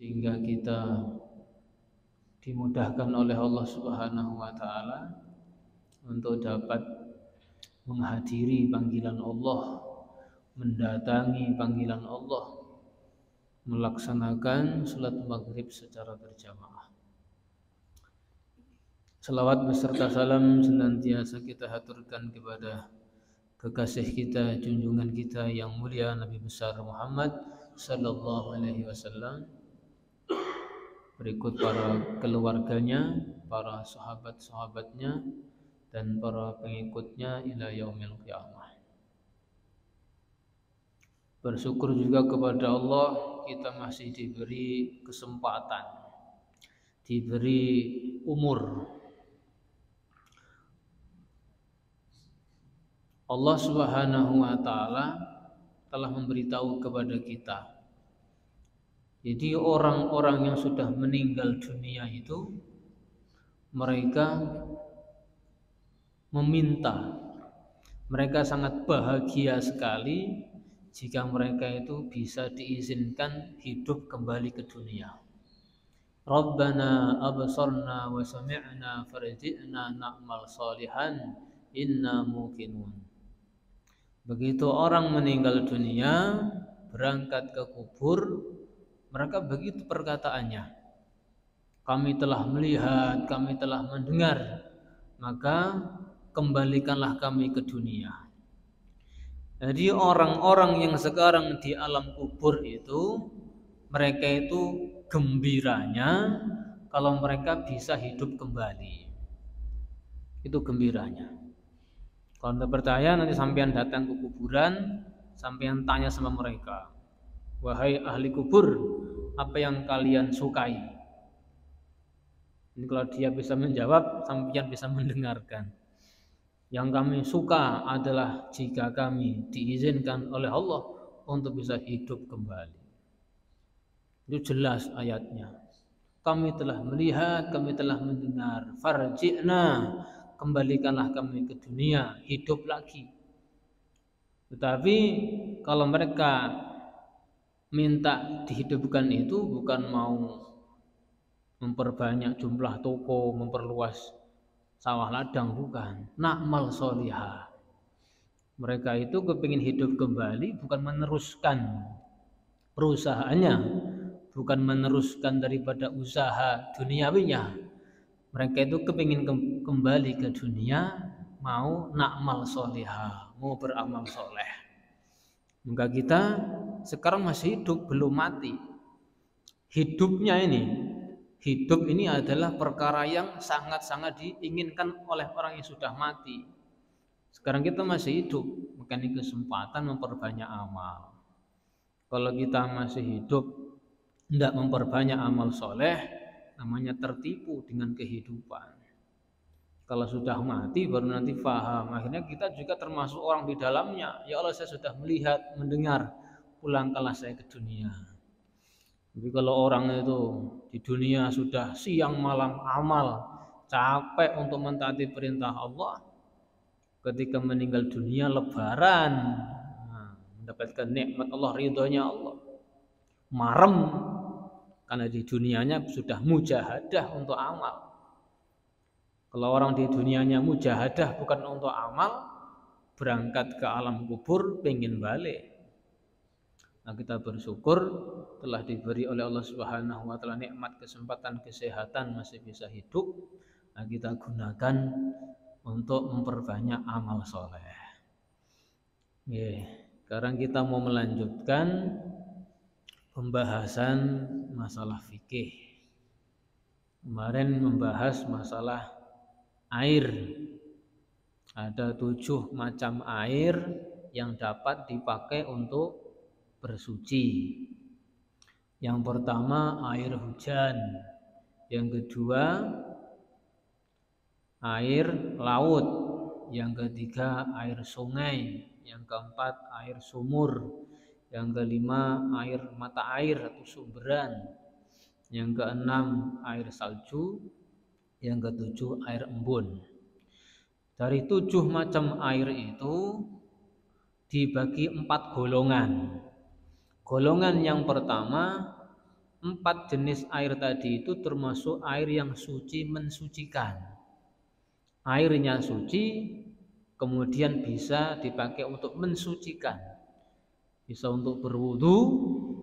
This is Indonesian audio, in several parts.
sehingga kita dimudahkan oleh Allah Subhanahu wa taala untuk dapat menghadiri panggilan Allah, mendatangi panggilan Allah, melaksanakan salat maghrib secara berjamaah. Salawat beserta salam senantiasa kita haturkan kepada kekasih kita, junjungan kita yang mulia Nabi besar Muhammad sallallahu alaihi wasallam, berikut para keluarganya, para sahabat-sahabatnya, dan para pengikutnya ila yaumil qiyamah. Bersyukur juga kepada Allah kita masih diberi kesempatan, diberi umur. Allah Subhanahu wa taala telah memberitahu kepada kita. Jadi orang-orang yang sudah meninggal dunia itu mereka meminta, mereka sangat bahagia sekali jika mereka itu bisa diizinkan hidup kembali ke dunia. Rabbana absarna wa sami'na farji'na na'mal salihan inna muqinun. Begitu orang meninggal dunia, berangkat ke kubur, mereka begitu perkataannya. Kami telah melihat, kami telah mendengar, maka kembalikanlah kami ke dunia. Jadi orang-orang yang sekarang di alam kubur itu, mereka itu gembiranya kalau mereka bisa hidup kembali. Itu gembiranya. Kalau Anda percaya, nanti sampean datang ke kuburan, sampean tanya sama mereka, wahai ahli kubur, apa yang kalian sukai? Ini kalau dia bisa menjawab, sampean bisa mendengarkan. Yang kami suka adalah jika kami diizinkan oleh Allah untuk bisa hidup kembali. Itu jelas ayatnya. Kami telah melihat, kami telah mendengar. Farji'na, kembalikanlah kami ke dunia, hidup lagi. Tetapi kalau mereka minta dihidupkan itu bukan mau memperbanyak jumlah toko, memperluas sawah ladang, bukan. Na'mal sholihah. Mereka itu kepingin hidup kembali, bukan meneruskan perusahaannya, bukan meneruskan daripada usaha duniawinya. Mereka itu kepingin kembali ke dunia, mau na'mal sholihah, mau beramal soleh. Maka kita sekarang masih hidup, belum mati. Hidupnya ini, hidup ini adalah perkara yang sangat-sangat diinginkan oleh orang yang sudah mati. Sekarang kita masih hidup, maka ini kesempatan memperbanyak amal. Kalau kita masih hidup, tidak memperbanyak amal soleh, namanya tertipu dengan kehidupan. Kalau sudah mati baru nanti faham. Akhirnya kita juga termasuk orang di dalamnya. Ya Allah, saya sudah melihat, mendengar, pulangkanlah saya ke dunia. Jadi kalau orang itu di dunia sudah siang malam amal, capek untuk mentaati perintah Allah, ketika meninggal dunia lebaran, mendapatkan nikmat Allah, ridhonya Allah, marem karena di dunianya sudah mujahadah untuk amal. Kalau orang di dunianya mujahadah bukan untuk amal, berangkat ke alam kubur pengen balik. Nah, kita bersyukur telah diberi oleh Allah Subhanahu wa taala nikmat kesempatan kesehatan masih bisa hidup. Nah, kita gunakan untuk memperbanyak amal soleh. Sekarang kita mau melanjutkan pembahasan masalah fikih. Kemarin membahas masalah air. Ada 7 macam air yang dapat dipakai untuk bersuci. Yang pertama air hujan, yang kedua air laut, yang ketiga air sungai, yang keempat air sumur, yang kelima air mata air atau sumberan, yang keenam air salju, yang ketujuh air embun. Dari 7 macam air itu dibagi 4 golongan. Golongan yang pertama empat jenis air tadi itu termasuk air yang suci mensucikan. Airnya suci, kemudian bisa dipakai untuk mensucikan. Bisa untuk berwudu,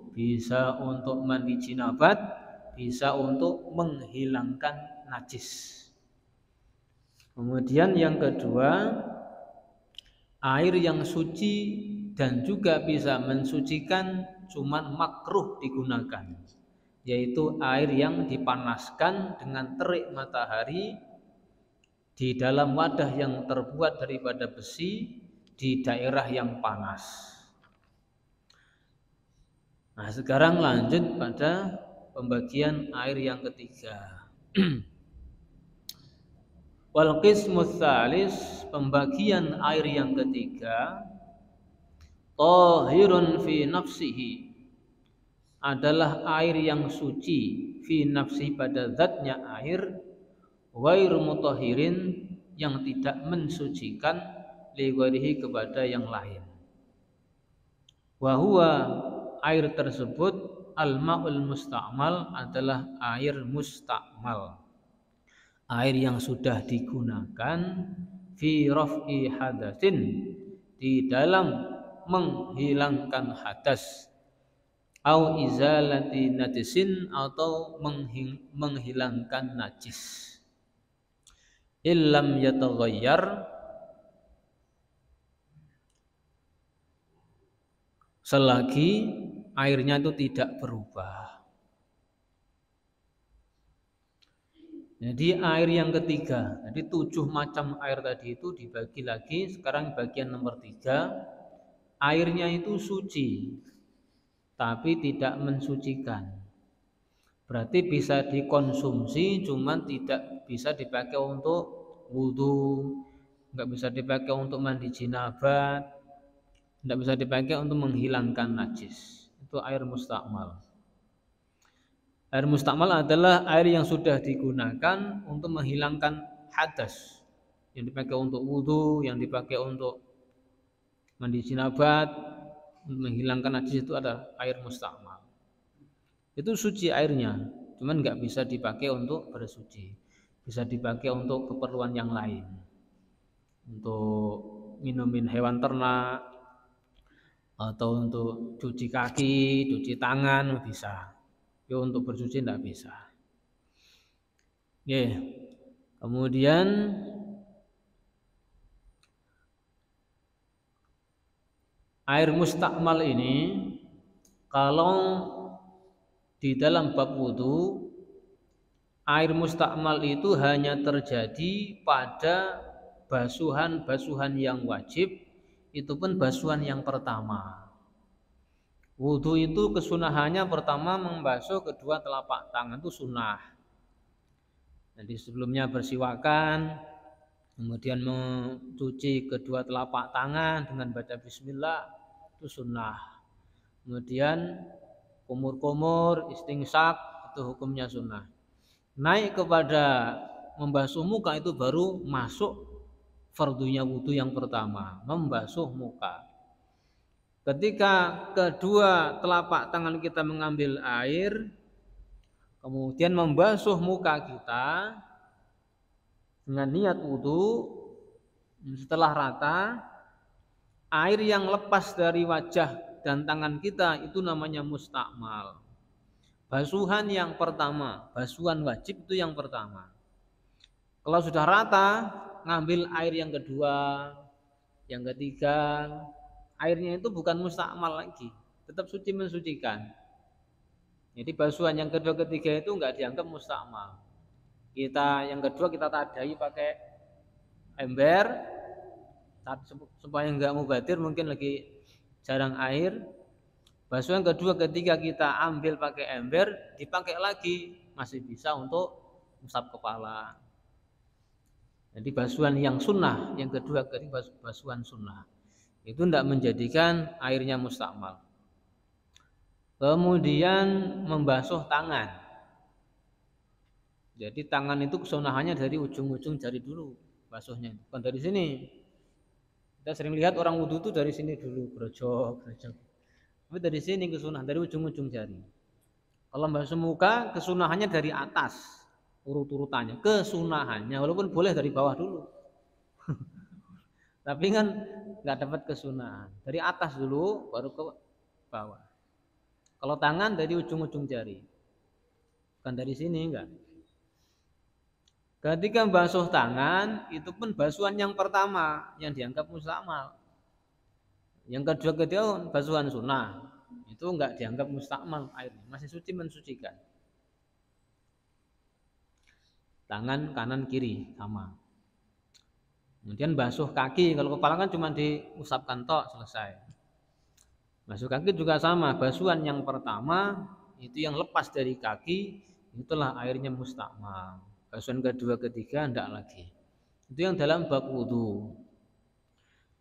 bisa untuk mandi jinabat, bisa untuk menghilangkan najis. Kemudian yang kedua, air yang suci dan juga bisa mensucikan cuman makruh digunakan, yaitu air yang dipanaskan dengan terik matahari di dalam wadah yang terbuat daripada besi di daerah yang panas. Nah, sekarang lanjut pada pembagian air yang ketiga. Wal qismus tsalis, pembagian air yang ketiga, tahirun fi nafsihi, adalah air yang suci fi nafsi pada zatnya air, ghairu mutahhirin, yang tidak mensucikan li ghairihi kepada yang lain. Wa huwa, air tersebut, al-ma'ul musta'mal, adalah air musta'mal, air yang sudah digunakan fi raf'i hadatsin, di dalam menghilangkan hadas, au izalati najisin, atau menghilangkan najis. Illam yataghayyar, selagi airnya itu tidak berubah. Jadi air yang ketiga, jadi 7 macam air tadi itu dibagi lagi. Sekarang bagian nomor 3, airnya itu suci tapi tidak mensucikan. Berarti bisa dikonsumsi, cuman tidak bisa dipakai untuk wudu, nggak bisa dipakai untuk mandi jinabat, nggak bisa dipakai untuk menghilangkan najis. Itu air mustakmal. Air mustakmal adalah air yang sudah digunakan untuk menghilangkan hadas, yang dipakai untuk wudu, yang dipakai untuk mandi jinabat, menghilangkan najis, itu ada air mustakmal. Itu suci airnya, cuman nggak bisa dipakai untuk bersuci, bisa dipakai untuk keperluan yang lain, untuk minumin hewan ternak, atau untuk cuci kaki, cuci tangan bisa. Ya, untuk bersuci tidak bisa. Oke. Kemudian air mustakmal ini, kalau di dalam bab wudu, air mustakmal itu hanya terjadi pada basuhan-basuhan yang wajib, itu pun basuhan yang pertama. Wudu itu kesunahannya pertama membasuh kedua telapak tangan, itu sunnah. Jadi sebelumnya bersiwakan, kemudian mencuci kedua telapak tangan dengan baca bismillah, itu sunnah. Kemudian kumur-kumur, istingsak, itu hukumnya sunnah. Naik kepada membasuh muka, itu baru masuk fardunya wudu yang pertama, membasuh muka. Ketika kedua telapak tangan kita mengambil air, kemudian membasuh muka kita dengan niat wudu, setelah rata, air yang lepas dari wajah dan tangan kita itu namanya mustakmal. Basuhan yang pertama, basuhan wajib itu yang pertama. Kalau sudah rata, ngambil air yang kedua, yang ketiga, airnya itu bukan mustakmal lagi, tetap suci mensucikan. Jadi basuhan yang kedua ketiga itu enggak dianggap mustakmal. Kita yang kedua kita tadai pakai ember supaya enggak mubadir, mungkin lagi jarang air. Basuhan kedua ketiga kita ambil pakai ember, dipakai lagi, masih bisa untuk usap kepala. Jadi basuhan yang sunnah, yang kedua ketiga basuhan sunnah, itu tidak menjadikan airnya mustakmal. Kemudian membasuh tangan. Jadi tangan itu kesunahannya dari ujung-ujung jari dulu basuhnya, bukan dari sini. Kita sering lihat orang wudu itu dari sini dulu, gerojok. Tapi dari sini kesunah, dari ujung-ujung jari. Kalau basuh muka kesunahannya dari atas, urut-urutannya, kesunahannya, walaupun boleh dari bawah dulu. Tapi kan nggak dapat kesunahan. Dari atas dulu baru ke bawah. Kalau tangan dari ujung-ujung jari. Bukan dari sini enggak. Ketika basuh tangan itu pun basuhan yang pertama yang dianggap mustakmal. Yang kedua basuhan sunnah. Itu enggak dianggap mustakmal airnya, masih suci mensucikan. Tangan kanan kiri sama. Kemudian basuh kaki, kalau kepala kan cuma diusapkan tok selesai. Basuh kaki juga sama, basuhan yang pertama itu yang lepas dari kaki itulah airnya mustakmal. Basuhan kedua ketiga enggak lagi. Itu yang dalam bab wudu.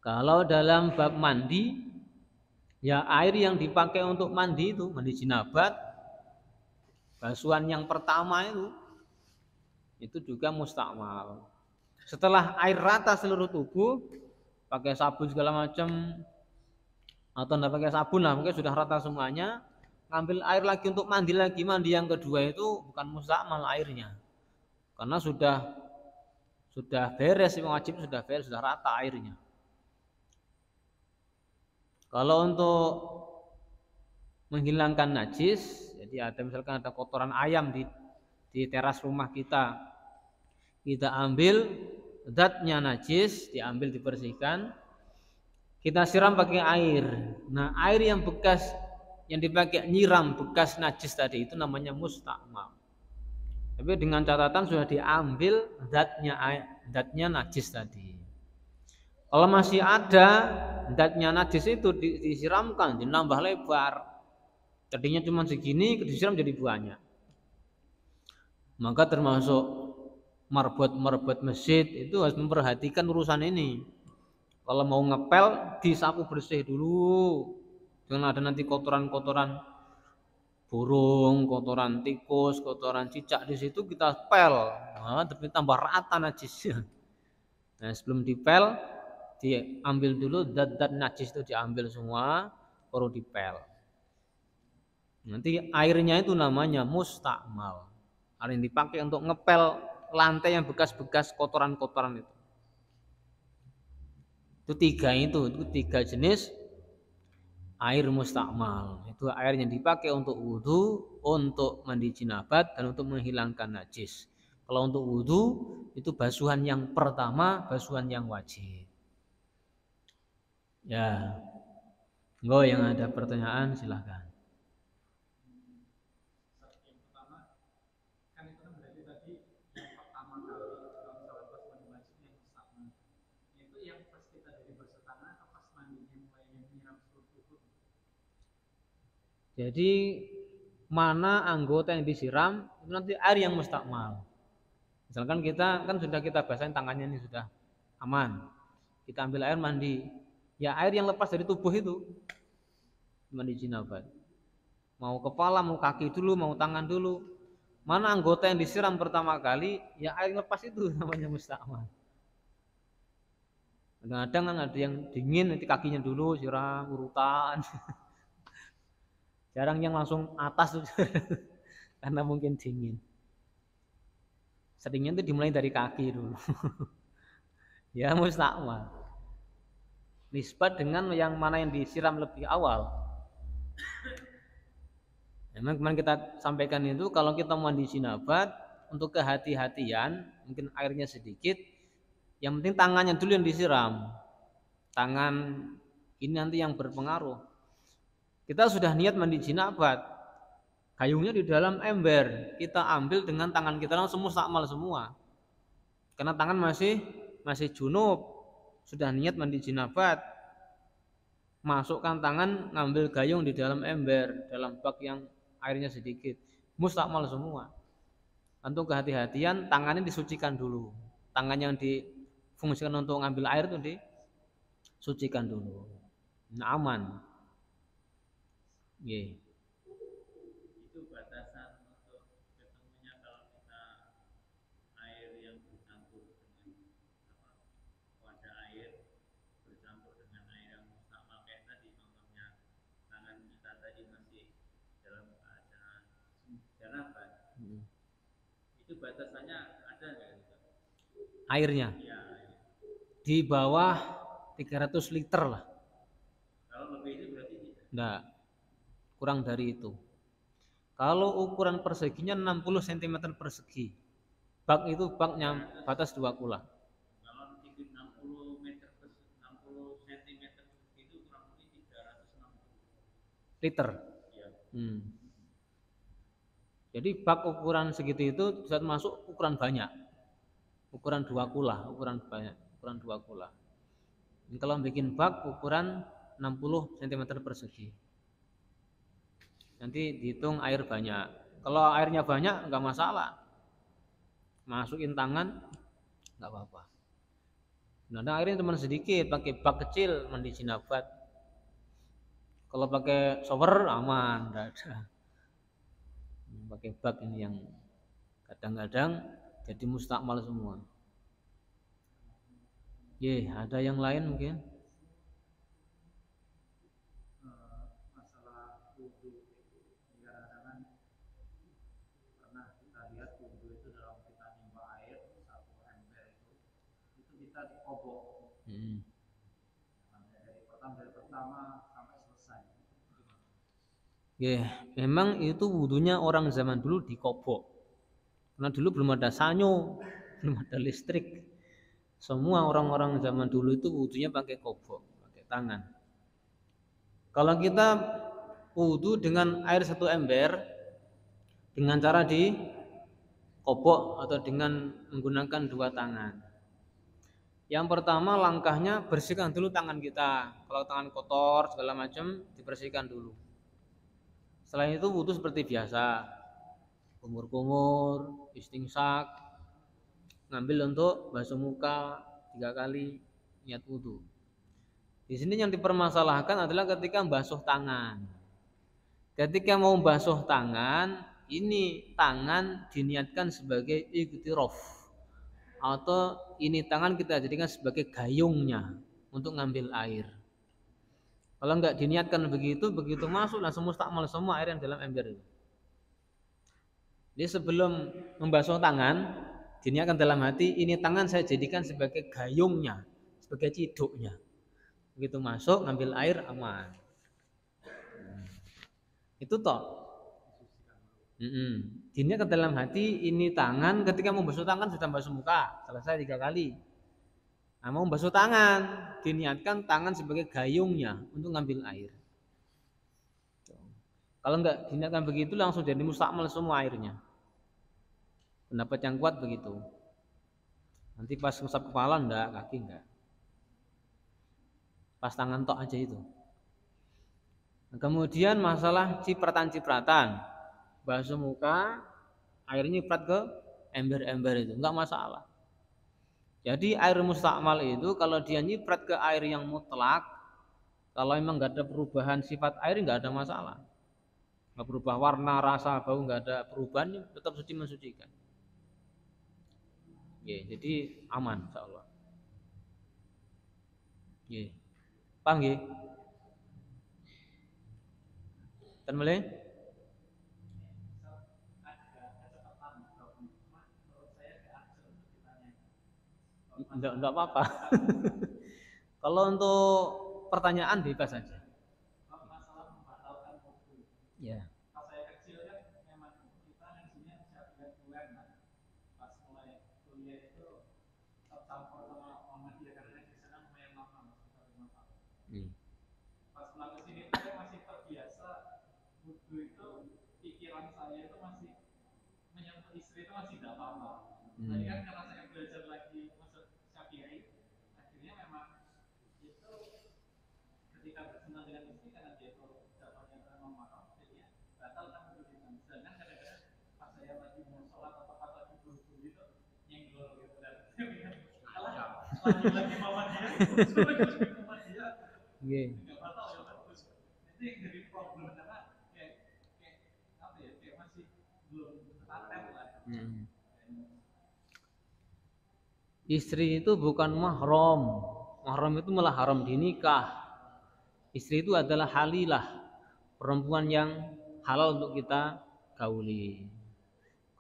Kalau dalam bab mandi, ya air yang dipakai untuk mandi itu, mandi jinabat, basuhan yang pertama itu juga mustakmal. Setelah air rata seluruh tubuh, pakai sabun segala macam atau enggak pakai sabun lah, mungkin sudah rata semuanya, ngambil air lagi untuk mandi lagi, mandi yang kedua itu bukan mustakmal airnya. Karena sudah beres, wajib sudah beres, sudah rata airnya. Kalau untuk menghilangkan najis, jadi misalkan ada kotoran ayam di teras rumah kita ambil zatnya najis, diambil dibersihkan, kita siram pakai air. Nah, air yang bekas yang dipakai nyiram bekas najis tadi itu namanya mustakmal. Tapi dengan catatan sudah diambil zatnya najis tadi. Kalau masih ada zatnya najis itu disiramkan, dinambah lebar. Tadinya cuma segini, disiram jadi banyak. Maka termasuk marbot masjid itu harus memperhatikan urusan ini. Kalau mau ngepel, disapu bersih dulu. Jangan ada nanti kotoran-kotoran burung, kotoran tikus, kotoran cicak di situ kita pel. Nah, tapi tambah rata najisnya. Nah, sebelum dipel, diambil dulu zat-zat najis itu diambil semua, baru dipel. Nanti airnya itu namanya mustakmal. Air yang dipakai untuk ngepel lantai yang bekas-bekas kotoran-kotoran itu. Itu tiga jenis air mustakmal. Itu air yang dipakai untuk wudu, untuk mandi jinabat, dan untuk menghilangkan najis. Kalau untuk wudu itu basuhan yang pertama, basuhan yang wajib. Ya, enggak yang ada pertanyaan silahkan. Jadi mana anggota yang disiram itu nanti air yang mustakmal. Misalkan kita kan sudah kita basahin tangannya ini sudah aman. Kita ambil air mandi. Ya air yang lepas dari tubuh itu mandi jinabat. Mau kepala, mau kaki dulu, mau tangan dulu. Mana anggota yang disiram pertama kali, ya air yang lepas itu namanya mustakmal. Kadang-kadang kan ada yang dingin nanti kakinya dulu siram urutan. Jarang yang langsung atas tuh karena mungkin dingin. Seringnya itu dimulai dari kaki dulu. Ya mustakmal. Nisbat dengan yang mana yang disiram lebih awal. Memang kemarin kita sampaikan itu kalau kita mandi jinabat untuk kehati-hatian, mungkin airnya sedikit, yang penting tangannya dulu yang disiram. Tangan ini nanti yang berpengaruh. Kita sudah niat mandi jinabat, gayungnya di dalam ember, kita ambil dengan tangan kita langsung mustakmal semua. Karena tangan masih junub, sudah niat mandi jinabat, masukkan tangan ngambil gayung di dalam ember, dalam bak yang airnya sedikit, mustakmal semua. Untuk kehati-hatian tangannya disucikan dulu, tangan yang difungsikan untuk ngambil air itu disucikan dulu. Nah, aman. Yeah. Itu batasan untuk ketemunya kalau kita air yang bercampur dengan wadah air bercampur dengan air yang mustakmal kayak tadi contohnya tangan kita tadi masih dalam keadaan Itu batasannya ada nggak? Airnya Ya, di bawah 300 liter lah. kalau lebih itu berarti tidak. Enggak, kurang dari itu. Kalau ukuran perseginya 60 cm persegi. Bak itu baknya batas 2 kula. Kalau 60 meter 60 cm itu kurang lebih 360 Liter. ya. Jadi bak ukuran segitu itu bisa masuk ukuran banyak. Ukuran 2 kula, ukuran banyak, ukuran 2 kula. Ini kalau bikin bak ukuran 60 cm persegi. Nanti dihitung air banyak. Kalau airnya banyak enggak masalah. Masukin tangan enggak apa-apa. Nah, airnya cuma sedikit, pakai bak kecil mandi jinabat. Kalau pakai shower aman, enggak ada. Pakai bak ini yang kadang-kadang jadi mustakmal semua. Ada yang lain mungkin? Masalah wudhu, kadang-kadang pernah kita lihat wudhu itu dalam kita nimba air 1 ember itu kita dikobok. Dari pertama sampai selesai. Memang itu wudhunya orang zaman dulu dikobok. Karena dulu belum ada sanyo, belum ada listrik. Semua orang-orang zaman dulu itu wudhunya pakai kobok, pakai tangan. Kalau kita wudhu dengan air 1 ember dengan cara dikobok atau dengan menggunakan 2 tangan. Yang pertama langkahnya bersihkan dulu tangan kita. Kalau tangan kotor segala macam dibersihkan dulu. Setelah itu wudhu seperti biasa, kumur-kumur, istingsak, ngambil untuk basuh muka 3 kali, niat wudhu. Di sini yang dipermasalahkan adalah ketika basuh tangan. Ketika mau basuh tangan, ini tangan diniatkan sebagai ightiraf, atau ini tangan kita jadikan sebagai gayungnya untuk ngambil air. Kalau enggak diniatkan begitu masuk langsung mustakmal semua air yang dalam ember itu. Jadi sebelum membasuh tangan, diniatkan dalam hati, ini tangan saya jadikan sebagai gayungnya, sebagai ciduknya. Begitu masuk, ngambil air, aman. Itu toh. Diniatkan dalam hati, ini tangan ketika membasuh tangan sudah basuh muka, selesai 3 kali. Nah, mau basuh tangan, diniatkan tangan sebagai gayungnya untuk ngambil air. Kalau enggak diniatkan begitu langsung jadi mustakmal semua airnya. Pendapat yang kuat begitu. Nanti pas ngusap kepala enggak, kaki enggak. Pas tangan tok aja itu. Nah, kemudian masalah cipratan-cipratan. Basuh muka, airnya nyiprat ke ember-ember itu, enggak masalah. Jadi air mustakmal itu kalau dia nyiprat ke air yang mutlak, kalau memang nggak ada perubahan sifat air nggak ada masalah, nggak berubah warna, rasa, bau, nggak ada perubahan, tetap suci mensucikan. Jadi aman insyaallah. Paham nggih? Ten mulai? Enggak apa-apa. Kalau untuk pertanyaan bebas saja. Masalah membatalkan wudhu. Ya. Pas saya kecil kan memang kita ngajinya siap-siap pas mulai kuliah itu tercampur sama Muhammadiyah karena di sana lumayan lama Pas pulang ke sini saya masih terbiasa wudhu itu pikiran saya itu masih menyangkut istri itu masih tidak apa-apa. Tadi kan karena saya belajar lagi masuk Syafi'i, akhirnya memang itu ketika bersenang dengan istri karena dia itu dapatnya memang marah, jadinya batal kan wudhu. Sedangkan kadang-kadang pas saya lagi mau sholat atau pas lagi wudhu itu nyenggol gitu dan saya bilang lagi mama dia, nggak batal ya bagus. Itu yang jadi problem karena kayak apa ya, kayak masih belum paten lah. Istri itu bukan mahram. Mahram itu malah haram dinikah. Istri itu adalah halilah, perempuan yang halal untuk kita gauli.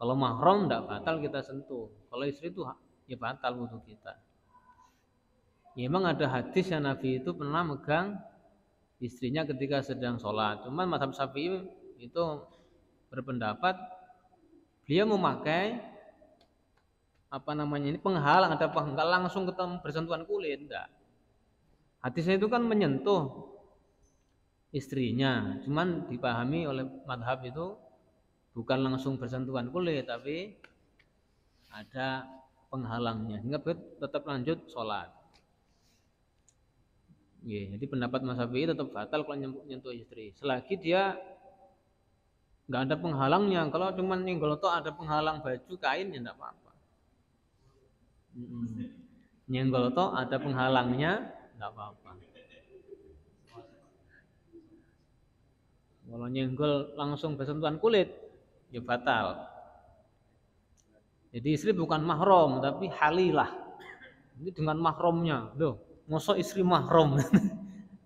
Kalau mahram tidak batal kita sentuh. Kalau istri itu ya batal wudu kita. Ya, memang ada hadis yang Nabi itu pernah megang istrinya ketika sedang sholat. Cuman mazhab Syafi'i itu berpendapat beliau memakai apa namanya ini penghalang, ada penghalang langsung ketemu bersentuhan kulit, enggak. Hadisnya itu kan menyentuh istrinya, cuman dipahami oleh madhab itu bukan langsung bersentuhan kulit, tapi ada penghalangnya, sehingga tetap lanjut sholat. Jadi pendapat Mas Syafi'i tetap batal kalau nyentuh istri, selagi dia nggak ada penghalangnya. Kalau cuma nyenggol toh ada penghalang baju kain ya enggak apa-apa. Nyenggol toh ada penghalangnya enggak apa-apa. Kalau nyenggol langsung bersentuhan kulit ya batal. Jadi istri bukan mahram tapi halilah. Ini dengan mahramnya. Loh, mosok istri mahram.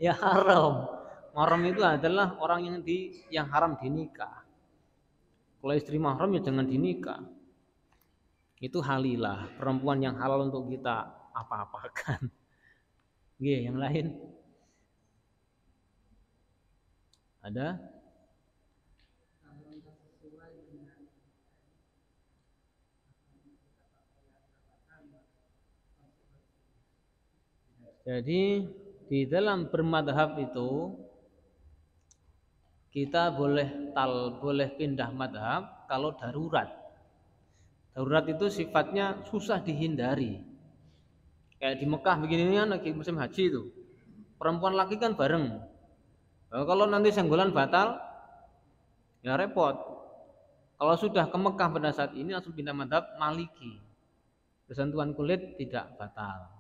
Ya haram. Mahram itu adalah orang yang haram dinikah. Kalau istri mahram ya jangan dinikah. Itu halilah, perempuan yang halal untuk kita apa-apakan. Yang lain ada? Jadi di dalam bermadhab itu kita boleh pindah madhab kalau darurat. Darurat itu sifatnya susah dihindari. Kayak di Mekah begini kan lagi musim haji itu. Perempuan laki kan bareng. Kalau nanti senggolan batal, ya repot. Kalau sudah ke Mekah pada saat ini langsung pindah madhab Maliki. Bersentuhan kulit tidak batal.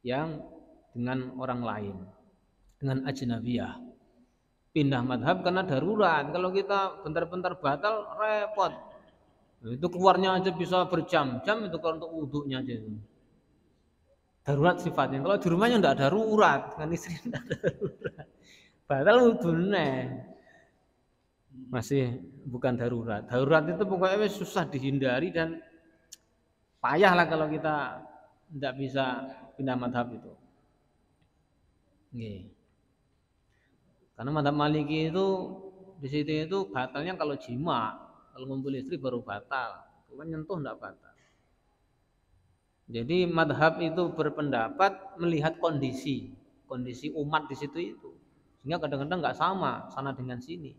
Yang dengan orang lain, dengan ajnabiyah. Pindah madhab karena darurat. Kalau kita bentar-bentar batal, repot. Itu keluarnya aja bisa berjam-jam itu kalau untuk wudhunya aja itu. Darurat sifatnya. Kalau di rumahnya enggak darurat, dengan istri enggak darurat. Batal wudhunya. Masih bukan darurat. Darurat itu pokoknya susah dihindari dan payah lah kalau kita enggak bisa pindah madhab itu. Karena madhab Maliki itu di situ itu batalnya kalau jima. Kalau ngumpul istri baru batal. Kalau nyentuh enggak batal. Jadi madhab itu berpendapat melihat kondisi umat di situ itu. Sehingga kadang-kadang enggak sama sana dengan sini.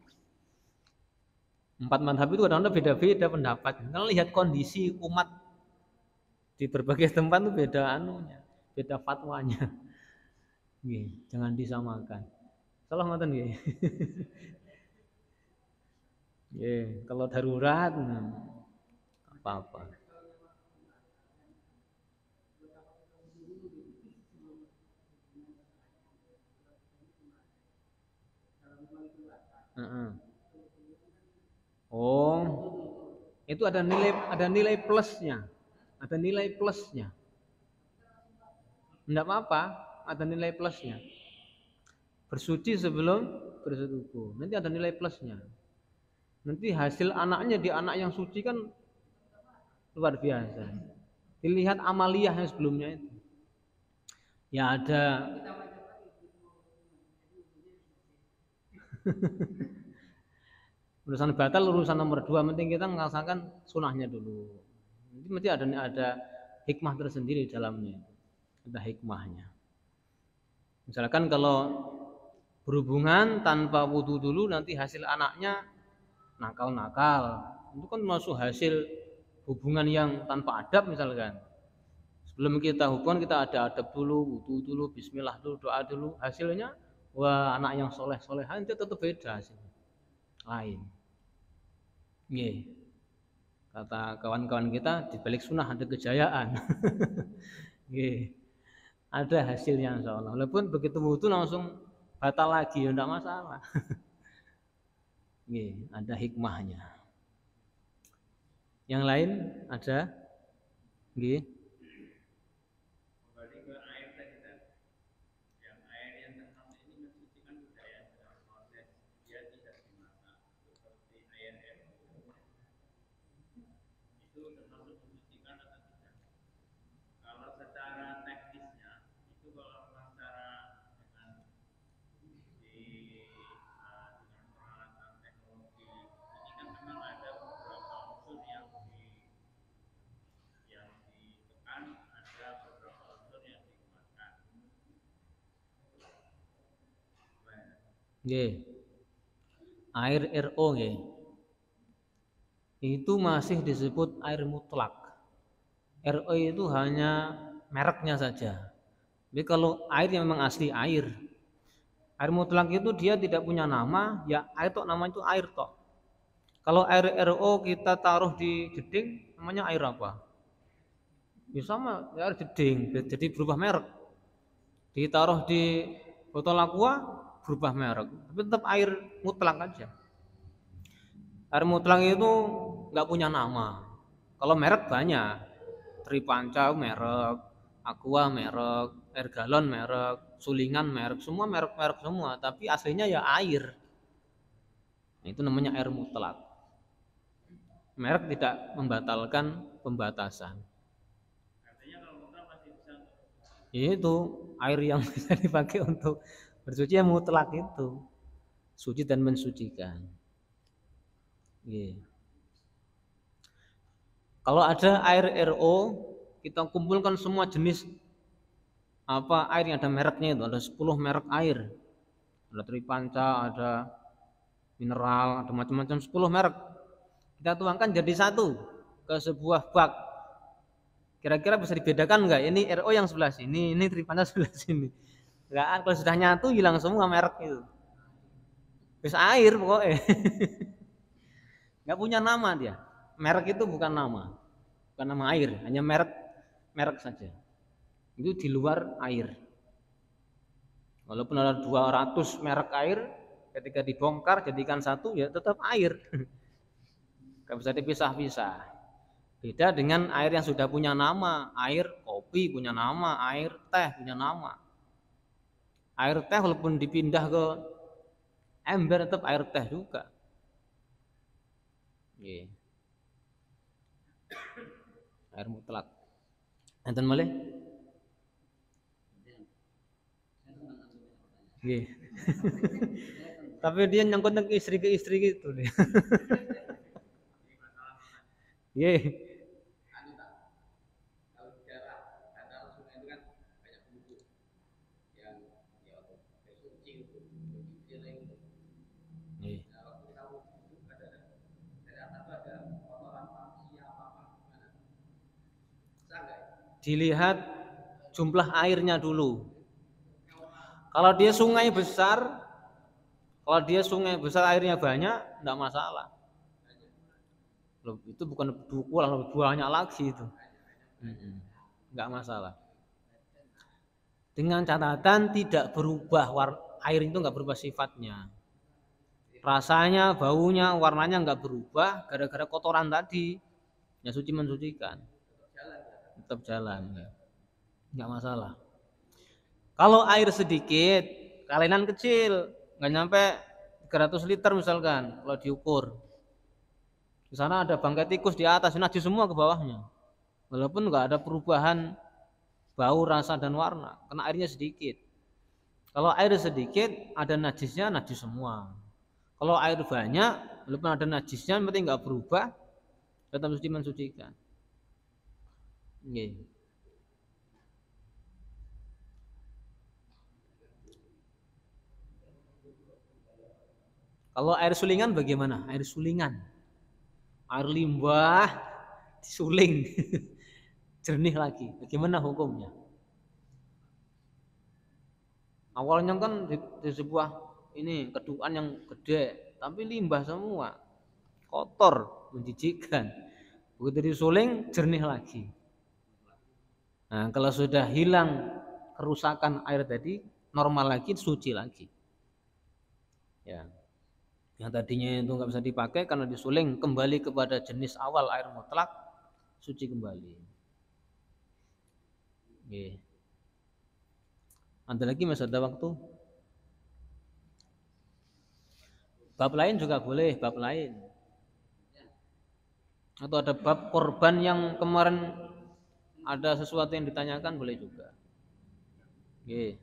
4 madhab itu kadang-kadang beda-beda pendapat. Kalau lihat kondisi umat di berbagai tempat itu beda anunya, beda fatwanya. Jangan disamakan. Salah ngoten nggih. Kalau darurat apa-apa. Oh, itu ada nilai plusnya. Ada nilai plusnya. Enggak apa-apa, ada nilai plusnya. Bersuci sebelum bersetubuh. Nanti ada nilai plusnya. Nanti hasil anaknya di anak yang suci kan luar biasa. Dilihat amaliyah yang sebelumnya itu. Ya ada. Urusan batal urusan nomor 2, penting kita melaksanakan sunahnya dulu. Nanti mesti ada hikmah tersendiri di dalamnya. Ada hikmahnya. Misalkan kalau berhubungan tanpa wudu dulu nanti hasil anaknya nakal-nakal. Itu kan masuk hasil hubungan yang tanpa adab misalkan. Sebelum kita hubungan kita ada adab dulu, wudu dulu, bismillah dulu, doa dulu. Hasilnya wah anak yang soleh-solehan itu tetap beda hasilnya. Lain. Kata kawan-kawan kita di balik sunnah ada kejayaan. Ada hasilnya insyaallah. Walaupun begitu wudu langsung batal lagi ya enggak masalah. Ada hikmahnya. Yang lain ada? Nggih. termasuk mensucikan atau tidak? Kalau secara teknisnya itu kalau memang secara dengan dengan peralatan teknologi ini kan memang ada beberapa unsur yang ditekan, ada beberapa unsur yang dikuatkan. Nggih. Air RO nggih. Itu masih disebut air mutlak. RO itu hanya mereknya saja. Jadi kalau air yang memang asli air mutlak itu dia tidak punya nama, ya air tok, nama itu air tok. Kalau air RO kita taruh di jeding, namanya air apa? Ya sama, ya air jeding, jadi berubah merek. Ditaruh di botol aqua, berubah merek. Tapi tetap air mutlak aja. Air mutlak itu nggak punya nama. Kalau merek banyak, Tripanca merek, Aqua merek, air galon merek, Sulingan merek, semua merek-merek semua. Tapi aslinya ya air. Nah, itu namanya air mutlak. Merek tidak membatalkan pembatasan. Artinya kalau mutlak masih bisa. Itu air yang bisa dipakai untuk bersuci yang mutlak itu, suci dan mensucikan. Yeah. Kalau ada air RO, kita kumpulkan semua jenis air yang ada mereknya itu, ada 10 merek air. Ada Tripanca, ada mineral, ada macam-macam 10 merek. Kita tuangkan jadi satu ke sebuah bak. Kira-kira bisa dibedakan enggak? Ini RO yang sebelah sini, ini Tripanca sebelah sini. Enggak, kalau sudah nyatu hilang semua merek itu. Bisa air pokoknya. Enggak punya nama dia. Merek itu bukan nama. Bukan nama air, hanya merek saja. Itu di luar air. Walaupun ada 200 merek air, ketika dibongkar jadikan satu ya tetap air. Gak bisa dipisah-pisah. Beda dengan air yang sudah punya nama. Air kopi punya nama, air teh punya nama. Air teh walaupun dipindah ke ember tetap air teh juga. Yeah. Air mutlak. Enten malih? Nggih. Tapi dia nyangkut ke istri gitu deh. Nggih. Dilihat jumlah airnya dulu. Kalau dia sungai besar, airnya banyak, enggak masalah. Loh, itu bukan dukuh, lebih banyak lagi itu. Enggak masalah. Dengan catatan tidak berubah air itu enggak berubah sifatnya. Rasanya, baunya, warnanya enggak berubah gara-gara kotoran tadi. Ya suci mensucikan. Tetap jalan. Enggak masalah. Kalau air sedikit, kalinan kecil, enggak nyampe 300 liter misalkan kalau diukur. Di sana ada bangkai tikus di atas, najis semua ke bawahnya. Walaupun enggak ada perubahan bau, rasa dan warna, karena airnya sedikit. Kalau air sedikit, ada najisnya, najis semua. Kalau air banyak, walaupun ada najisnya, berarti enggak berubah, tetap suci mensucikan. Nggih. Kalau air sulingan bagaimana? Air sulingan, air limbah disuling, jernih lagi. Bagaimana hukumnya? Awalnya kan di sebuah ini kedukan yang gede, tapi limbah semua, kotor, menjijikkan. Begitu disuling, jernih lagi. Nah, kalau sudah hilang kerusakan air tadi, normal lagi, suci lagi. Ya. Yang tadinya itu nggak bisa dipakai karena disuling, kembali kepada jenis awal air mutlak, suci kembali. Oke. Ada lagi masih ada waktu? Bab lain juga boleh, bab lain. Atau ada bab korban yang kemarin ada sesuatu yang ditanyakan boleh juga. Oke.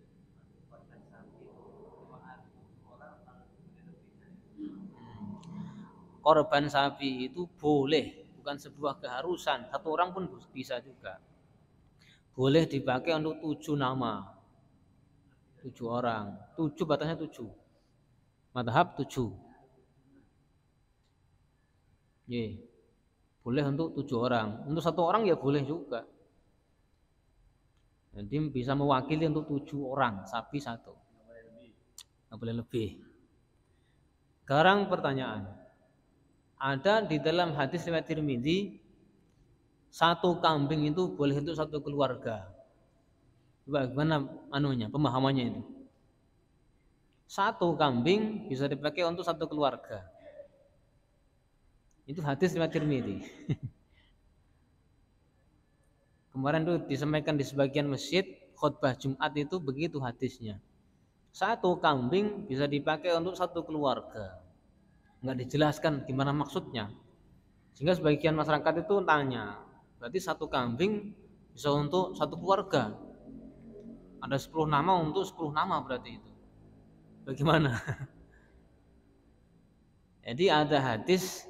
Korban sapi itu boleh, bukan sebuah keharusan. Satu orang pun bisa juga. Boleh dipakai untuk 7 nama, 7 orang. 7 batasnya 7. Madhab 7. Ye. Boleh untuk 7 orang. Untuk 1 orang ya boleh juga. Jadi bisa mewakili untuk 7 orang, sapi 1. Nggak boleh lebih. Sekarang pertanyaan. Ada di dalam hadis riwayat Tirmidzi 1 kambing itu boleh untuk 1 keluarga. Bagaimana anunya, pemahamannya itu? 1 kambing bisa dipakai untuk 1 keluarga. Itu hadis riwayat Tirmidzi. Kemarin tuh disampaikan di sebagian masjid khutbah Jumat itu begitu hadisnya. 1 kambing bisa dipakai untuk 1 keluarga. Enggak dijelaskan gimana maksudnya. Sehingga sebagian masyarakat itu tanya, berarti 1 kambing bisa untuk 1 keluarga. Ada 10 nama untuk 10 nama berarti itu. Bagaimana? Jadi ada hadis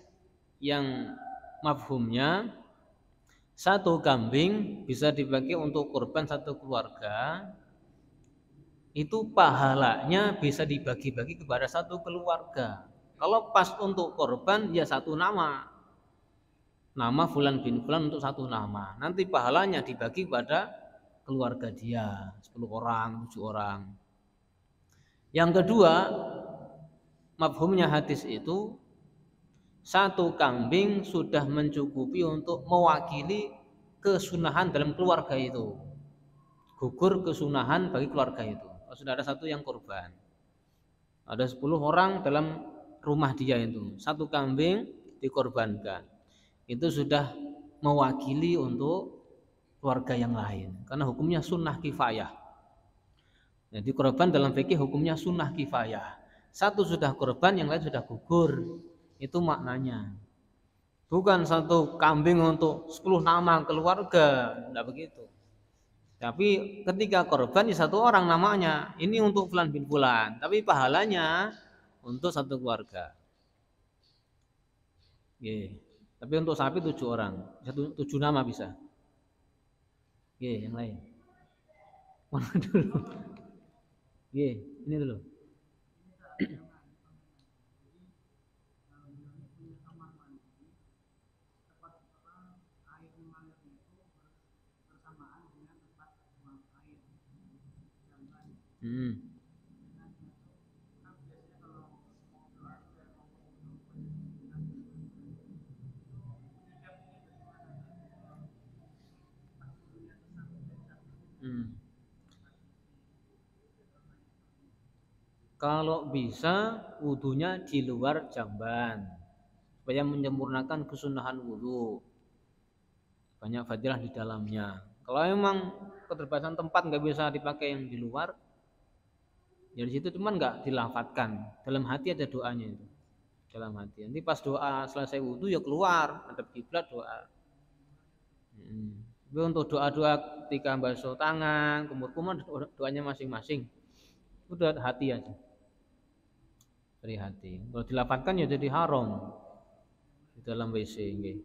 yang mafhumnya 1 kambing bisa dipakai untuk kurban 1 keluarga. Itu pahalanya bisa dibagi-bagi kepada 1 keluarga. Kalau pas untuk korban ya 1 nama. Nama fulan bin fulan untuk 1 nama. Nanti pahalanya dibagi pada keluarga dia, 10 orang, 7 orang. Yang kedua, mafhumnya hadis itu 1 kambing sudah mencukupi untuk mewakili kesunahan dalam keluarga itu. Gugur kesunahan bagi keluarga itu. Sudah ada 1 yang korban. Ada 10 orang dalam rumah dia itu. 1 kambing dikorbankan. Itu sudah mewakili untuk keluarga yang lain. Karena hukumnya sunnah kifayah. Jadi korban dalam fikih hukumnya sunnah kifayah. 1 sudah korban, yang lain sudah gugur. Itu maknanya. Bukan 1 kambing untuk 10 nama keluarga. Tidak begitu. Tapi ketika korban ya 1 orang namanya. Ini untuk fulan bin fulan. Tapi pahalanya untuk 1 keluarga. Oke. Tapi untuk sapi 7 orang. 7 nama bisa. Oke, yang lain. Mana dulu? Oke, ini dulu. Kalau bisa wudunya di luar jamban supaya menyempurnakan kesunahan wudu. Banyak fadilah di dalamnya. Kalau memang keterbatasan tempat nggak bisa dipakai yang di luar, ya di situ cuman nggak dilafadzkan. Dalam hati ada doanya itu. Dalam hati. Nanti pas doa selesai wudu ya keluar, hadap kiblat doa. Tapi untuk doa-doa ketika basuh tangan, kumur-kumur doanya masing-masing. Udah hati aja. Dari hati. Kalau dilafadzkan ya jadi haram di dalam WC nggih.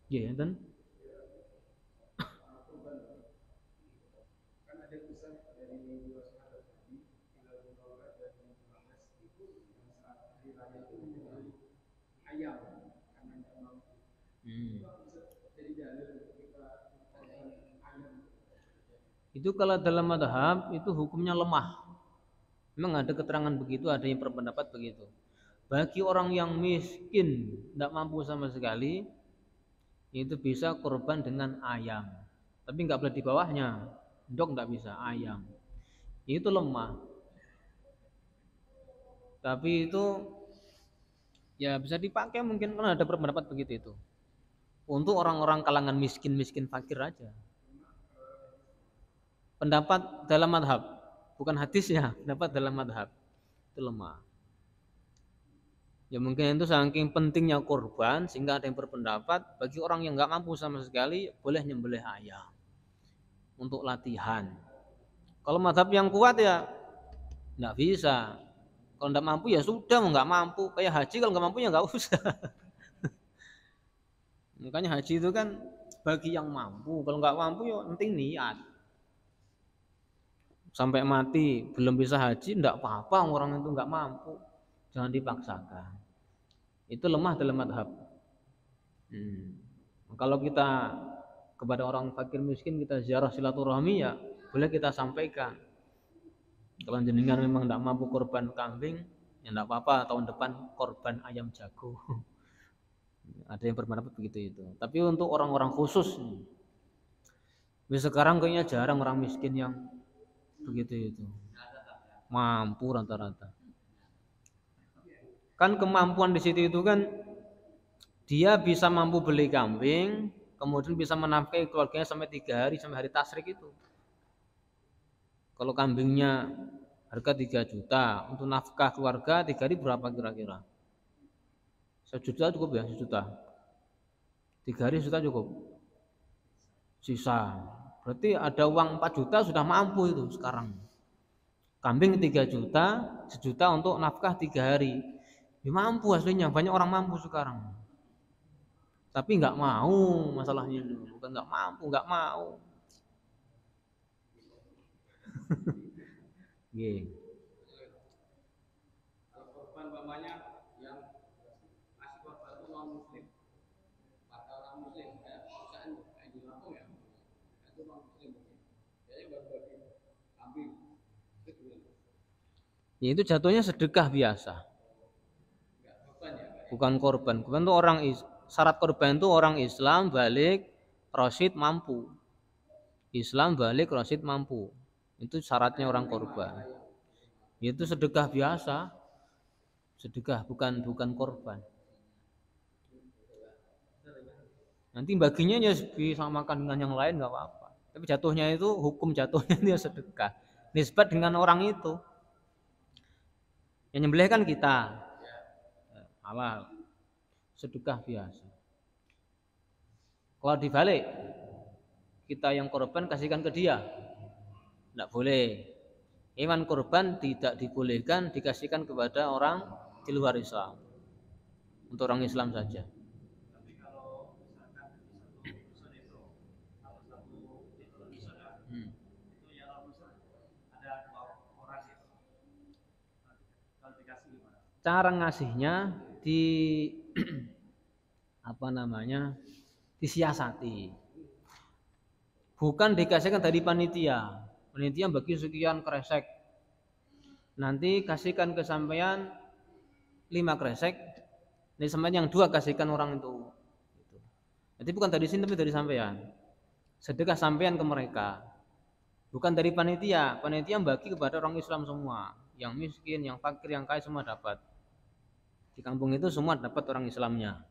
Nggih, enten. Itu kalau dalam madhab itu hukumnya lemah. Memang ada keterangan begitu, ada yang berpendapat begitu. Bagi orang yang miskin, tidak mampu sama sekali, itu bisa korban dengan ayam. Tapi nggak boleh di bawahnya, dok nggak bisa, ayam. Itu lemah. Tapi itu ya bisa dipakai mungkin karena ada berpendapat begitu itu. Untuk orang-orang kalangan miskin fakir aja. Pendapat dalam madhab, bukan hadisnya, pendapat dalam madhab itu lemah. Ya mungkin itu saking pentingnya kurban sehingga ada yang berpendapat bagi orang yang nggak mampu sama sekali boleh nyembelih ayam untuk latihan. Kalau mazhab yang kuat ya nggak bisa. Kalau nggak mampu ya sudah, nggak mampu. Kayak haji kalau nggak mampu ya nggak usah. Makanya haji itu kan bagi yang mampu. Kalau nggak mampu ya penting niat. Sampai mati belum bisa haji nggak apa-apa, orang itu nggak mampu. Jangan dipaksakan. Itu lemah dalam madhab. Kalau kita kepada orang fakir miskin kita ziarah silaturahmi ya boleh kita sampaikan. Kalau jenengan memang tidak mampu korban kambing, ya tidak apa-apa tahun depan korban ayam jago. Ada yang berpendapat begitu itu. Tapi untuk orang-orang khusus, sekarang kayaknya jarang orang miskin yang begitu itu. Mampu rata-rata. Kan kemampuan di situ itu kan dia bisa mampu beli kambing, kemudian bisa menafkahi keluarganya sampai 3 hari sampai hari tasyrik itu. Kalau kambingnya harga 3 juta, untuk nafkah keluarga 3 hari berapa kira-kira? 1 juta cukup ya, 1 juta. 3 hari 1 juta cukup. Sisa. Berarti ada uang 4 juta sudah mampu itu sekarang. Kambing 3 juta, 1 juta untuk nafkah 3 hari. Ya mampu aslinya, banyak orang mampu sekarang. Tapi nggak mau masalahnya itu, bukan nggak mampu, nggak mau. Korban umpamanya yang ngasih korban itu non muslim, maka orang muslim kayak perusahaan kayak di Lampung ya, itu non muslim, jadi berbagi kambing, itu gimana? Ya itu jatuhnya sedekah biasa. Bukan korban. Korban itu syarat korban itu orang Islam balik rasyid mampu. Islam balik rasyid mampu. Itu syaratnya orang korban. Itu sedekah biasa. Sedekah bukan korban. Nanti baginya ya disamakan dengan yang lain nggak apa-apa. Tapi jatuhnya itu hukum jatuhnya dia sedekah. Nisbat dengan orang itu. Yang nyembelih kan kita. Halal. Sedekah biasa. Kalau dibalik kita yang korban kasihkan ke dia. Tidak boleh. Hewan korban tidak dibolehkan dikasihkan kepada orang di luar Islam. Untuk orang Islam saja. Tapi kalau misalkan di satu rusun itu atau satu rusun itu ya rusun ada 2 orang gitu. Kalau dikasih gimana? Cara ngasihnya disiasati. Bukan dikasihkan dari panitia. Panitia bagi sekian kresek. Nanti kasihkan ke sampean 5 kresek. Ini sampean yang 2 kasihkan orang itu. Jadi bukan dari sini tapi dari sampean. Sedekah sampean ke mereka. Bukan dari panitia. Panitia bagi kepada orang Islam semua. Yang miskin, yang fakir, yang kaya semua dapat. Di kampung itu semua dapat orang Islamnya.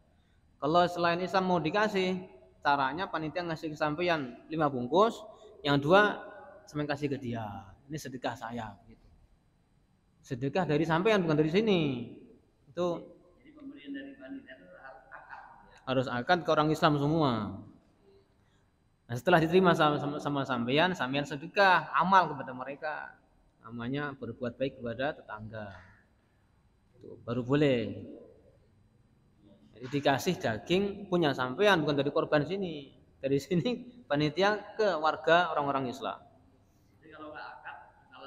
Kalau selain Islam mau dikasih, caranya panitia ngasih ke sampean 5 bungkus, yang 2 sampean kasih ke dia. Ini sedekah saya gitu. Sedekah dari sampean bukan dari sini. Itu jadi pemberian dari panitia itu harus akad. Harus akad ke orang Islam semua. Nah, setelah diterima sama sampean sedekah, amal kepada mereka. Namanya berbuat baik kepada tetangga. Itu baru boleh. Jadi dikasih daging punya sampean bukan dari korban sini. Dari sini panitia ke warga orang-orang Islam. Jadi kalau nggak akad, kalau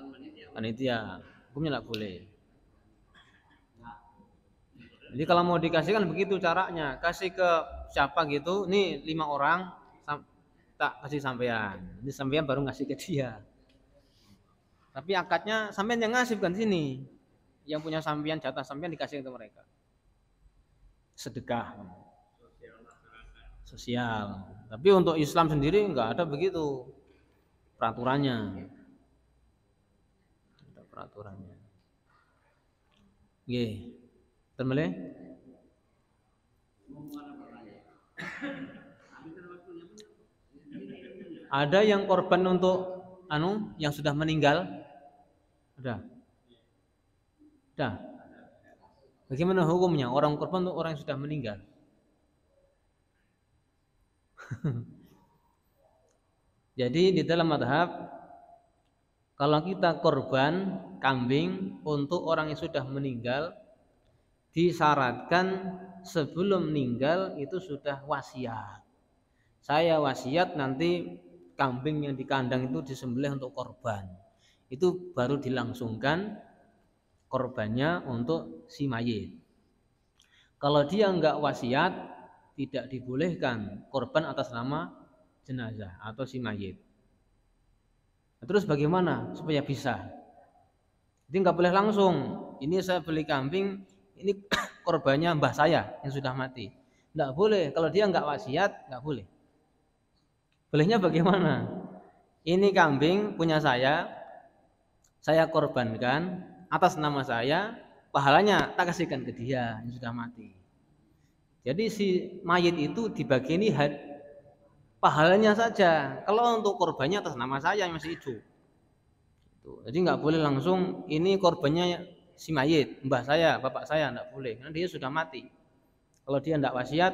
Panitia hukumnya nggak boleh. Jadi kalau mau dikasih kan begitu caranya. Kasih ke siapa gitu, nih 5 orang tak kasih sampean. Ini sampean baru ngasih ke dia. Tapi akadnya sampean yang ngasih bukan sini. Yang punya sampean jatah sampean dikasih ke mereka. Sedekah. Sosial. Tapi untuk Islam sendiri enggak ada begitu peraturannya. Ada peraturannya. Nggih. Termele? Ada yang korban untuk yang sudah meninggal? Ada. Bagaimana hukumnya orang korban untuk orang yang sudah meninggal? Jadi di dalam madhab, kalau kita korban kambing untuk orang yang sudah meninggal, disyaratkan sebelum meninggal itu sudah wasiat. Saya wasiat nanti kambing yang di kandang itu disembelih untuk korban. Itu baru dilangsungkan korbannya untuk si mayit. Kalau dia enggak wasiat, tidak dibolehkan korban atas nama jenazah atau si mayit. Terus bagaimana supaya bisa? Jadi nggak boleh langsung. Ini saya beli kambing, ini korbannya mbah saya yang sudah mati. Nggak boleh. Kalau dia nggak wasiat, nggak boleh. Bolehnya bagaimana? Ini kambing punya saya korbankan atas nama saya, pahalanya tak kasihkan ke dia yang sudah mati. Jadi si mayit itu dibagi ini pahalanya saja. Kalau untuk korbannya atas nama saya yang masih hidup. Jadi nggak boleh langsung ini korbannya si mayit, mbah saya, bapak saya, nggak boleh karena dia sudah mati. Kalau dia nggak wasiat,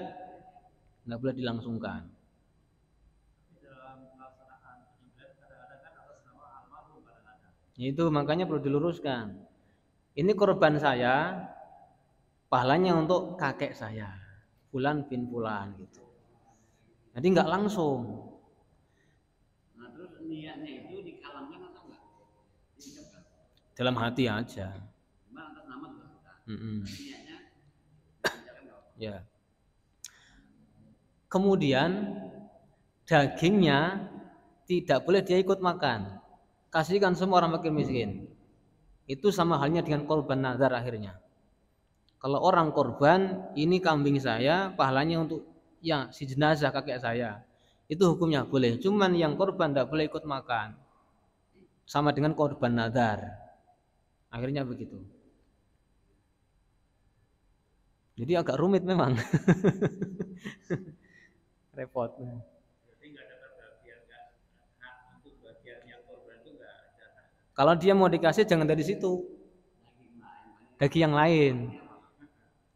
nggak boleh dilangsungkan. Itu makanya perlu diluruskan. Ini korban saya, pahalanya untuk kakek saya, Fulan bin Fulan gitu. Jadi nggak langsung. Nah terus niatnya itu dikalamkan atau enggak? Dalam hati aja. Cuma atas nama juga. Niatnya ya. Kemudian dagingnya tidak boleh dia ikut makan. Kasihkan semua orang fakir miskin. Itu sama halnya dengan korban nazar akhirnya. Kalau orang korban, ini kambing saya, pahalanya untuk ya si jenazah kakek saya. Itu hukumnya boleh. Cuman yang korban tidak boleh ikut makan. Sama dengan korban nazar. Akhirnya begitu. Jadi agak rumit memang. Repot. Kalau dia mau dikasih jangan dari situ, daging yang lain.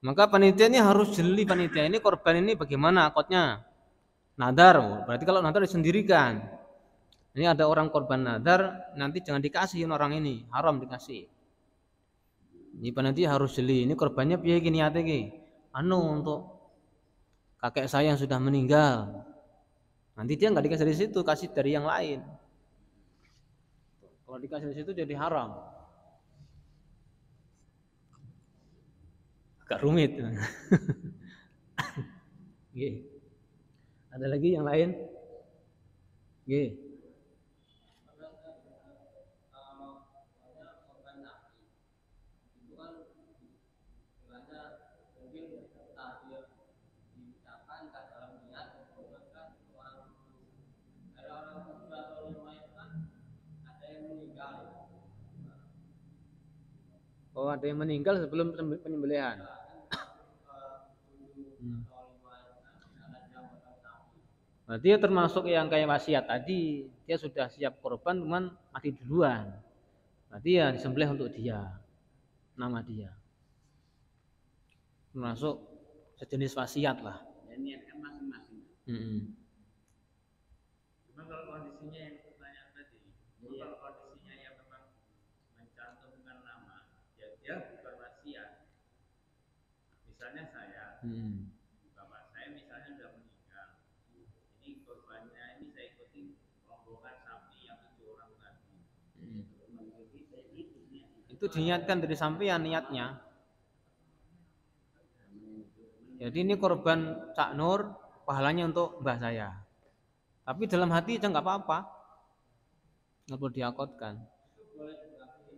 Maka panitia ini harus jeli, panitia ini korban ini bagaimana akotnya? Nadar, berarti kalau nadar disendirikan. Ini ada orang korban nadar, nanti jangan dikasih orang ini, haram dikasih. Ini panitia harus jeli, ini korbannya piye gini ate iki? Anu untuk kakek saya yang sudah meninggal. Nanti dia nggak dikasih dari situ, kasih dari yang lain. Kalau dikasih dari situ jadi haram. Agak rumit. Ada lagi yang lain? Oh, ada yang meninggal sebelum penyembelihan. Berarti dia termasuk yang kayak wasiat tadi, dia sudah siap korban, cuman mati duluan. Berarti ya disembelih untuk dia, nama dia. Termasuk sejenis wasiat lah. Ya niatkan masing-masing. Cuma kalau kondisinya yang pertanyaan tadi, kalau kondisinya yang memang mencantumkan nama, ya dia bukan wasiat. Misalnya saya, bapak saya misalnya sudah meninggal. Ini korbannya ini saya ikuti rombongan sapi yang 7 orang tadi. Itu diniatkan dari sampean niatnya. Jadi ini korban Cak Nur, pahalanya untuk mbah saya. Tapi dalam hati aja nggak apa-apa, nggak perlu diakotkan.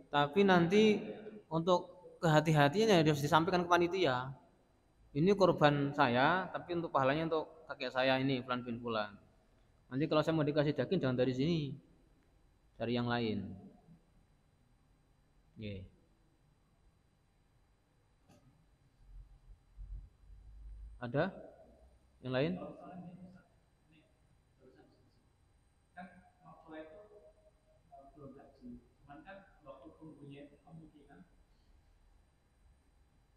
Tapi nanti untuk kehati-hatian harus disampaikan ke panitia. Ini korban saya, tapi untuk pahalanya untuk kakek saya ini Fulan bin Fulan. Nanti kalau saya mau dikasih daging jangan dari sini, dari yang lain. Ada yang lain? Kan waktu itu belum haji, cuman kan waktu tunggunya itu kemungkinan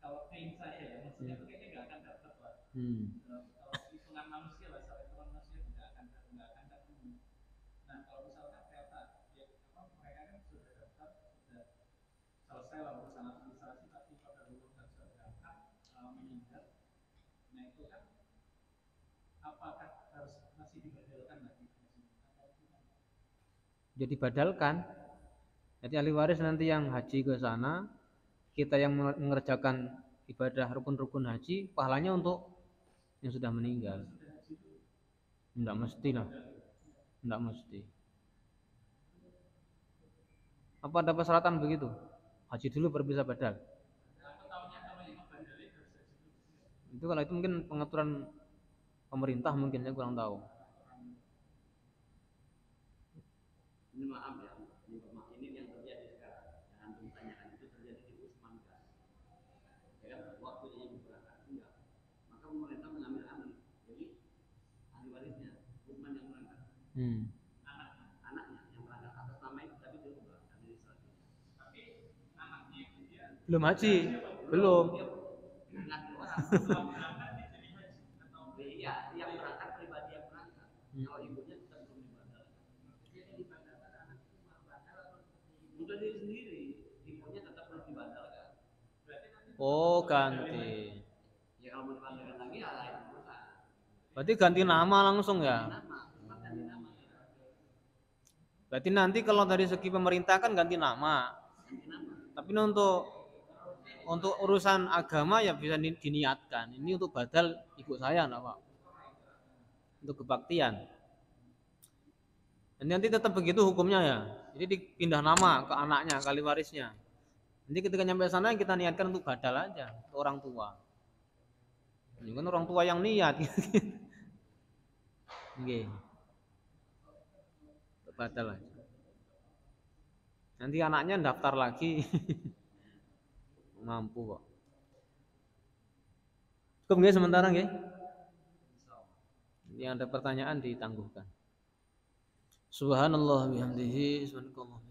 kalau kain saya ya maksudnya itu kayaknya nggak akan dapat lah. Kalau hitungan manusia lah, secara hitungan manusia itu nggak akan dapat. Nah kalau misalkan ternyata ya apa mereka kan sudah daftar, sudah selesai lah urusan administrasi, tapi pada belum sudah berangkat meninggal. Nah itu kan apakah harus masih dibadalkan lagi atau gimana? Jadi badalkan. Jadi ahli waris nanti yang haji ke sana, kita yang mengerjakan ibadah rukun-rukun haji, pahalanya untuk yang sudah meninggal. Enggak mesti lah. Enggak mesti. Apa ada persyaratan begitu? Haji dulu baru bisa badal. Itu kalau itu mungkin pengaturan pemerintah mungkin, saya kurang tahu. Ini maaf ya, ini yang terjadi sekarang. Yang antum tanyakan itu terjadi di Usman kan. Ya kan, waktunya ibu berangkat enggak. Maka pemerintah mengambil alih. Jadi ahli warisnya Usman yang berangkat. Anaknya yang berangkat atas nama itu tapi dia berangkat administrasi. Tapi anaknya itu dia Belum haji, belum. Ngasih orang. Iya, yang berangkat pribadi yang berangkat. Kalau ibunya tetap belum dibadalkan. Jadi dibadalkan anak itu badal atau udah diri sendiri, ibunya tetap belum dibadalkan. Oh, ganti. Ya kalau mau dibadalkan lagi ya lain urusan. Berarti ganti nama langsung ya? Ganti nama. Berarti nanti kalau dari segi pemerintah kan ganti nama. Tapi untuk urusan agama ya bisa diniatkan. Ini untuk badal ibu saya enggak, Pak. Untuk kebaktian. Dan nanti tetap begitu hukumnya ya. Jadi dipindah nama ke anaknya, ke ahli warisnya. Nanti ketika nyampe sana kita niatkan untuk badal aja, untuk orang tua. Ini kan orang tua yang niat. Nggih. Badal aja. Nanti anaknya daftar lagi. Mampu kok. Cukup nggih sementara nggih? Yang ada pertanyaan ditangguhkan. Subhanallah bihamdihi subhanakallah.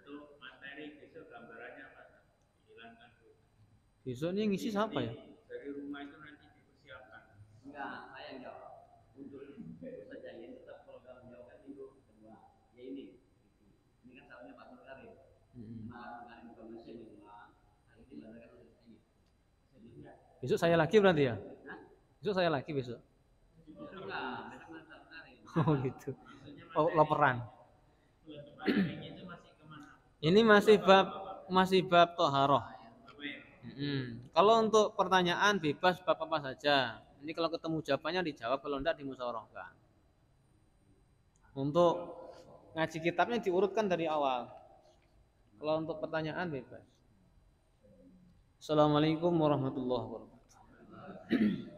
untuk materi besok gambarannya apa? Hilangkan dulu. Besok ini ngisi siapa ya? Dari rumah itu nanti dipersiapkan. Enggak, saya yang jawab. Untuk saja ini tetap program jawabkan itu kedua. Ya ini kan salahnya Pak Nur Karim. Nah, informasi ini hari ini bandarakan ini. Besok saya lagi berarti ya? Besok saya lagi besok. Besok enggak, besok Pak Nur Karim. Oh gitu. Oh, laporan. Ini masih kemana? Ini masih bab toharoh. Kalau untuk pertanyaan bebas bab apa saja. Ini kalau ketemu jawabannya dijawab, kalau enggak dimusyawarahkan. Untuk ngaji kitabnya diurutkan dari awal. Kalau untuk pertanyaan bebas. Assalamualaikum warahmatullahi wabarakatuh.